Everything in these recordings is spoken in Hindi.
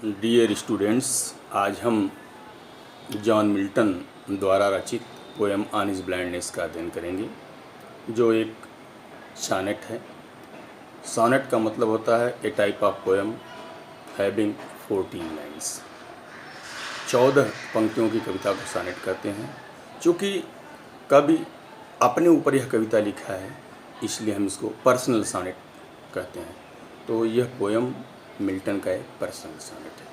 डियर स्टूडेंट्स, आज हम जॉन मिल्टन द्वारा रचित पोएम ऑन हिज ब्लाइंडनेस का अध्ययन करेंगे, जो एक सॉनेट है। सॉनेट का मतलब होता है a type of poem having 14 lines. 14 पंक्तियों की कविता को सॉनेट कहते हैं। चूँकि कवि अपने ऊपर यह कविता लिखा है, इसलिए हम इसको पर्सनल सॉनेट कहते हैं। तो यह पोएम मिल्टन का एक पर्सनल सॉनेट है।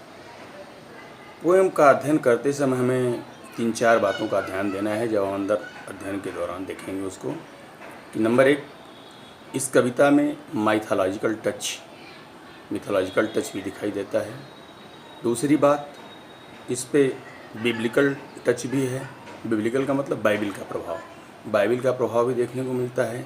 पोएम का अध्ययन करते समय हमें 3-4 बातों का ध्यान देना है, जब हम अंदर अध्ययन के दौरान देखेंगे उसको। कि नंबर 1, इस कविता में माइथोलॉजिकल टच भी दिखाई देता है। दूसरी बात, इस पे बिब्लिकल टच भी है। बिब्लिकल का मतलब बाइबिल का प्रभाव भी देखने को मिलता है।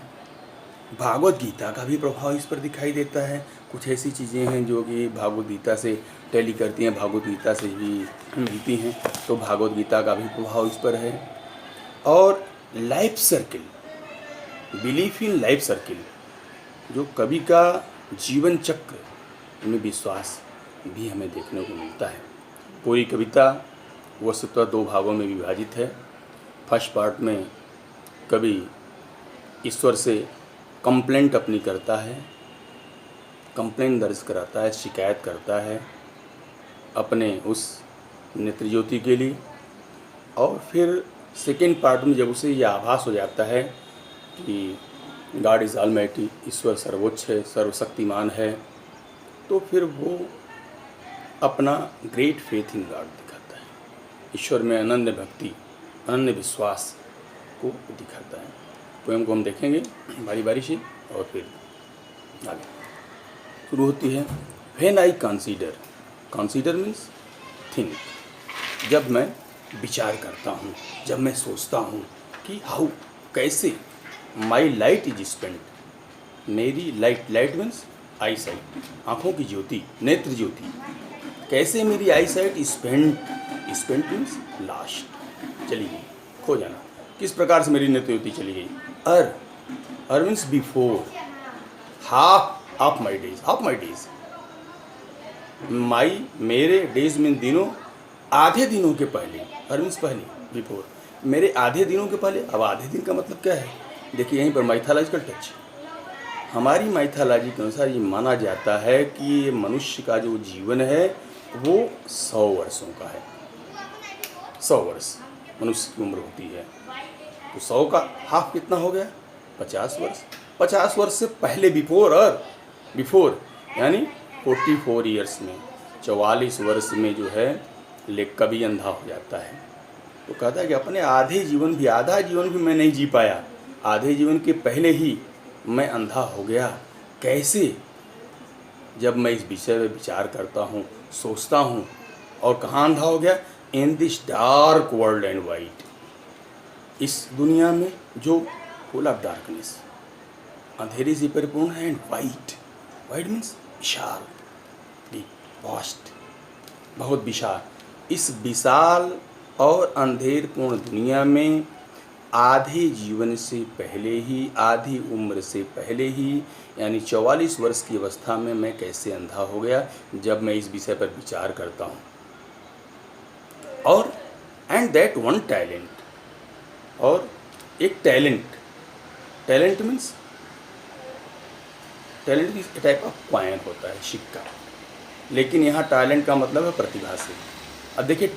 भागवत गीता का भी प्रभाव इस पर दिखाई देता है। कुछ ऐसी चीज़ें हैं जो कि भागवत गीता से टैली करती हैं, भागवत गीता से भी मिलती हैं, तो भागवत गीता का भी प्रभाव इस पर है। और life circle, belief in life circle, जो कवि का जीवन चक्र में विश्वास भी हमें देखने को मिलता है। पूरी कविता वस्तुतः 2 भागों में विभाजित है। फर्स्ट पार्ट में कवि ईश्वर से कंप्लेंट अपनी करता है, कंप्लेंट दर्ज कराता है, शिकायत करता है अपने उस नेत्र ज्योति के लिए। और फिर सेकेंड पार्ट में जब उसे यह आभास हो जाता है कि गॉड इज़ ऑलमाइटी, ईश्वर सर्वोच्च है, सर्वशक्तिमान है, तो फिर वो अपना ग्रेट फेथ इन गॉड दिखाता है। ईश्वर में अनन्य भक्ति, अनन्य विश्वास को दिखाता है। पोएम को हम देखेंगे बारी बारी से और फिर आगे शुरू होती है। When I consider means think, जब मैं विचार करता हूँ, जब मैं सोचता हूँ कि हाउ, कैसे, माई लाइट इज स्पेंट, मेरी लाइट मीन्स आई साइट, आँखों की ज्योति, नेत्र ज्योति, कैसे मेरी आई साइट स्पेंट मीन्स लास्ट, चली गई, खो जाना। किस प्रकार से मेरी नेत्र ज्योति चली गई। Uh means before, half of my days, my मेरे डेज मीन दिनों, आधे दिनों के पहले, अर मीन्स पहले, बिफोर मेरे आधे दिनों के पहले। अब आधे दिन का मतलब क्या है, देखिए यहीं पर माइथोलॉजिकल टच। हमारी माइथोलॉजी के अनुसार ये माना जाता है कि मनुष्य का जो जीवन है वो 100 वर्षों का है। 100 वर्ष मनुष्य की उम्र होती है, तो 100 का हाफ कितना हो गया, 50 वर्ष। 50 वर्ष से पहले बिफोर यानी 44 ईयर्स में, 44 वर्ष में जो है कवि अंधा हो जाता है। तो कहता है कि अपने आधा जीवन भी मैं नहीं जी पाया, आधे जीवन के पहले ही मैं अंधा हो गया। कैसे, जब मैं इस विषय में विचार करता हूँ, सोचता हूँ। और कहाँ अंधा हो गया, in this dark world and white, इस दुनिया में जो फुल ऑफ डार्कनेस, अंधेरे से परिपूर्ण है। And white means Vishal, vast, बहुत विशाल। इस विशाल और अंधेरपूर्ण दुनिया में आधे जीवन से पहले ही, आधी उम्र से पहले ही, यानी 44 वर्ष की अवस्था में मैं कैसे अंधा हो गया, जब मैं इस विषय पर विचार करता हूँ। और एंड दैट वन टैलेंट, और एक talent means type of coin होता है, सिक्का, लेकिन यहाँ टैलेंट का मतलब है प्रतिभा से। अब देखिए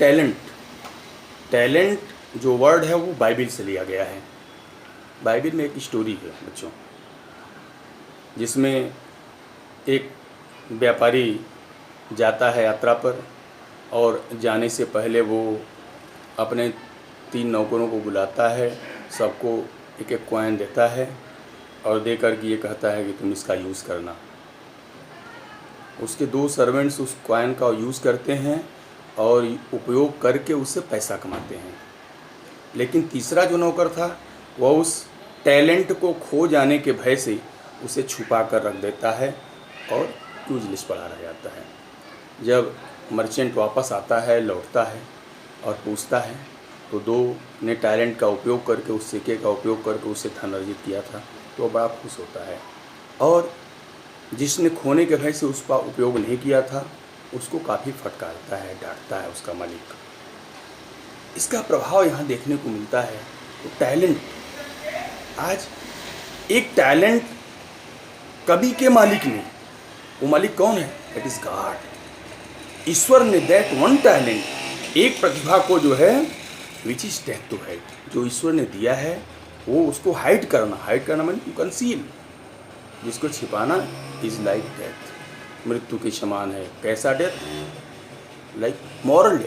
टैलेंट जो वर्ड है वो बाइबिल से लिया गया है। बाइबिल में एक स्टोरी है बच्चों, जिसमें एक व्यापारी जाता है यात्रा पर, और जाने से पहले वो अपने 3 नौकरों को बुलाता है, सबको एक एक कॉइन देता है और देकर के ये कहता है कि तुम इसका यूज़ करना। उसके 2 सर्वेंट्स उस कॉइन का यूज़ करते हैं और उपयोग करके उससे पैसा कमाते हैं। लेकिन तीसरा जो नौकर था वह उस टैलेंट को खो जाने के भय से उसे छुपा कर रख देता है और यूजलेस पड़ा रह जाता है। जब मर्चेंट वापस आता है, लौटता है और पूछता है, तो 2 ने टैलेंट का उपयोग करके, उस सिक्के का उपयोग करके उससे धन अर्जित किया था, तो वह बड़ा खुश होता है। और जिसने खोने के भय से उसका उपयोग नहीं किया था, उसको काफ़ी फटकारता है, डांटता है उसका मालिक। इसका प्रभाव यहाँ देखने को मिलता है। तो टैलेंट, आज एक टैलेंट कवि के मालिक ने, वो मालिक कौन है? It is God. ईश्वर ने दैट वन टैलेंट, एक प्रतिभा को जो है which is death to hide, जो ईश्वर ने दिया है वो उसको हाइड करना माने कंसील, जिसको छिपाना इज लाइक डेथ, मृत्यु के समान है। कैसा डेथ? लाइक मॉरल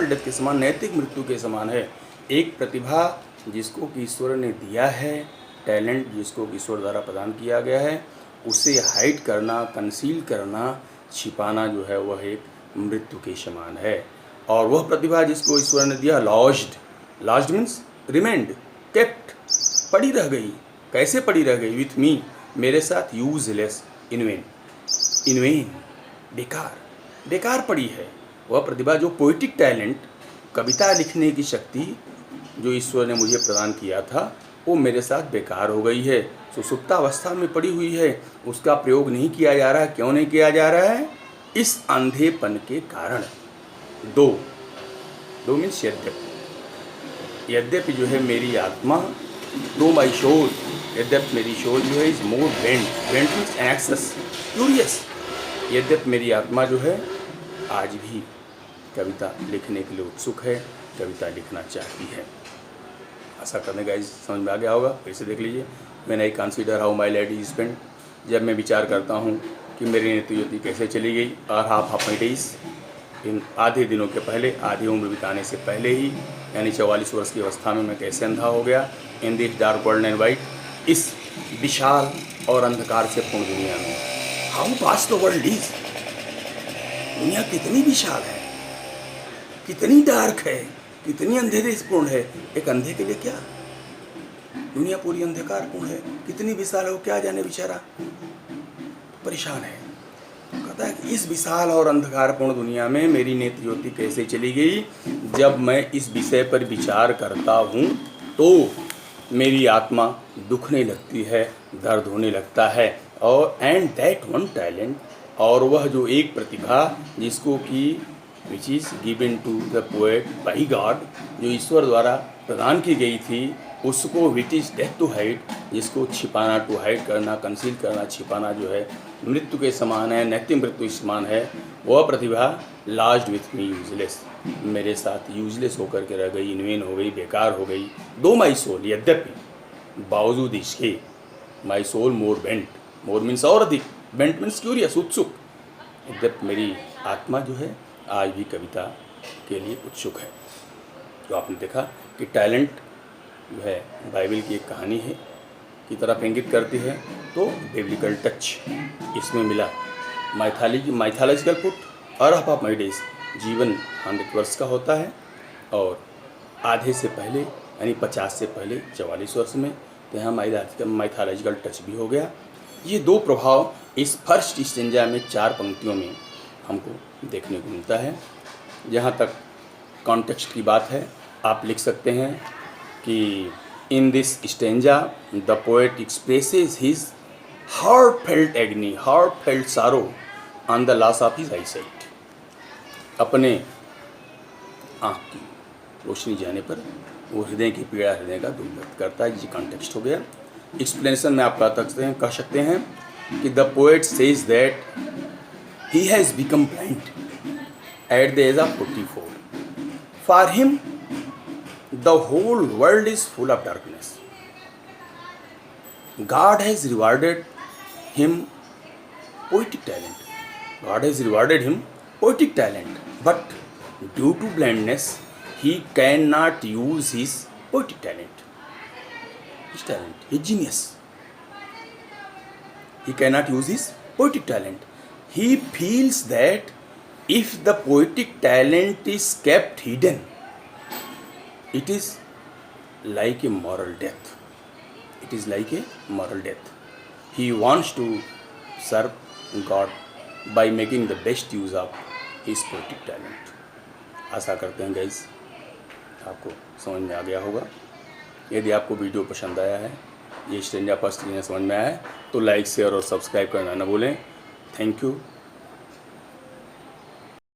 डेथ के समान, नैतिक मृत्यु के समान है। एक प्रतिभा जिसको कि ईश्वर ने दिया है, टैलेंट जिसको ईश्वर द्वारा प्रदान किया गया है, उसे हाइड करना, कंसील करना, छिपाना जो है वह एक मृत्यु के समान है। और वह प्रतिभा जिसको ईश्वर ने दिया, लॉज्ड मीन्स रिमेंड, केप्ट, पड़ी रह गई। कैसे पड़ी रह गई? विथ मी, मेरे साथ, यूजलेस, इनवेन, बेकार पड़ी है। वह प्रतिभा जो पोइटिक टैलेंट, कविता लिखने की शक्ति जो ईश्वर ने मुझे प्रदान किया था, वो मेरे साथ बेकार हो गई है, सुसुप्तावस्था में पड़ी हुई है, उसका प्रयोग नहीं किया जा रहा है। क्यों नहीं किया जा रहा है? इस अंधेपन के कारण। दो मीन्स यद्यपि जो है मेरी आत्मा, दो माई सोल, यद्यपि मेरी सोल जो है is more bent means excess curious, यद्यपि मेरी आत्मा जो है आज भी कविता लिखने के लिए उत्सुक है, कविता लिखना चाहती है। आशा करने का समझ में आ गया होगा। फिर से देख लीजिए। मैंने I consider how my life is spent, जब मैं विचार करता हूँ कि मेरी नित्य कैसे चली गई, और हाफ ऑफ माई डेज, इन आधे दिनों के पहले, आधी उम्र बिताने से पहले ही, यानी 44 वर्ष की अवस्था में मैं कैसे अंधा हो गया। In this dark world and white, इस विशाल और अंधकार से पूर्ण दुनिया में। How vast the world is, दुनिया कितनी विशाल है, कितनी डार्क है, कितनी अंधेरे से पूर्ण है। एक अंधे के लिए क्या, दुनिया पूरी अंधकार पूर्ण है, कितनी विशाल है, वो क्या जाने बेचारा, परेशान है। कहता है कि इस विशाल और अंधकारपूर्ण दुनिया में मेरी नेत्र ज्योति कैसे चली गई। जब मैं इस विषय पर विचार करता हूँ तो मेरी आत्मा दुखने लगती है, दर्द होने लगता है। और एंड दैट वन टैलेंट, और वह जो एक प्रतिभा जिसको कि which is given to the poet by God, जो ईश्वर द्वारा प्रदान की गई थी, उसको which is death to hide, जिसको छिपाना, टू हाइड करना, कंसील करना, छिपाना जो है मृत्यु के समान है, नैतिक मृत्यु के समान है। वह प्रतिभा लॉज्ड विथ मी यूजलेस, मेरे साथ यूजलेस होकर के रह गई, इनवेन हो गई, बेकार हो गई। दो माई सोल, यद्यपि बावजूद इसके, माई सोल मोर मीन्स और अधिक, बेंट मीन्स क्यूरियस, उत्सुक, यद्यपि मेरी आत्मा जो है आज भी कविता के लिए उत्सुक है। तो आपने देखा कि टैलेंट जो है बाइबल की एक कहानी है की तरफ इंगित करती है। तो बिब्लिकल टच इसमें मिला। Mythological put, earth of my days, जीवन 100 वर्ष का होता है, और आधे से पहले यानी 50 से पहले 44 वर्ष में, तो यहाँ माइथोलॉजिकल टच भी हो गया। ये दो प्रभाव इस फर्स्ट स्टेंजा में 4 पंक्तियों में हमको देखने को मिलता है। जहाँ तक कॉन्टेक्स्ट की बात है, आप लिख सकते हैं कि in this stanza the poet expresses his heartfelt agony, heartfelt sorrow on the loss of his eyesight, अपने आँख की रोशनी जाने पर वो हृदय की पीड़ा, हृदय का दुख व्यक्त करता है। ये कॉन्टेक्स्ट हो गया। एक्सप्लेनेशन में आप कह सकते हैं कि the poet says that he has become blind at the age of 44. For him, the whole world is full of darkness. God has rewarded him poetic talent. God has rewarded him poetic talent, but due to blindness, he cannot use his poetic talent. His talent, his genius. He cannot use his poetic talent. He feels that if the poetic talent is kept hidden, it is like a moral death. It is like a moral death. He wants to serve God by making the best use of his poetic talent. आशा करते हैं गाइस आपको समझ में आ गया होगा। यदि आपको वीडियो पसंद आया है, ये स्टेंजा फर्स्ट समझ में आया है, तो लाइक, शेयर और सब्सक्राइब करना न भूलें। Thank you.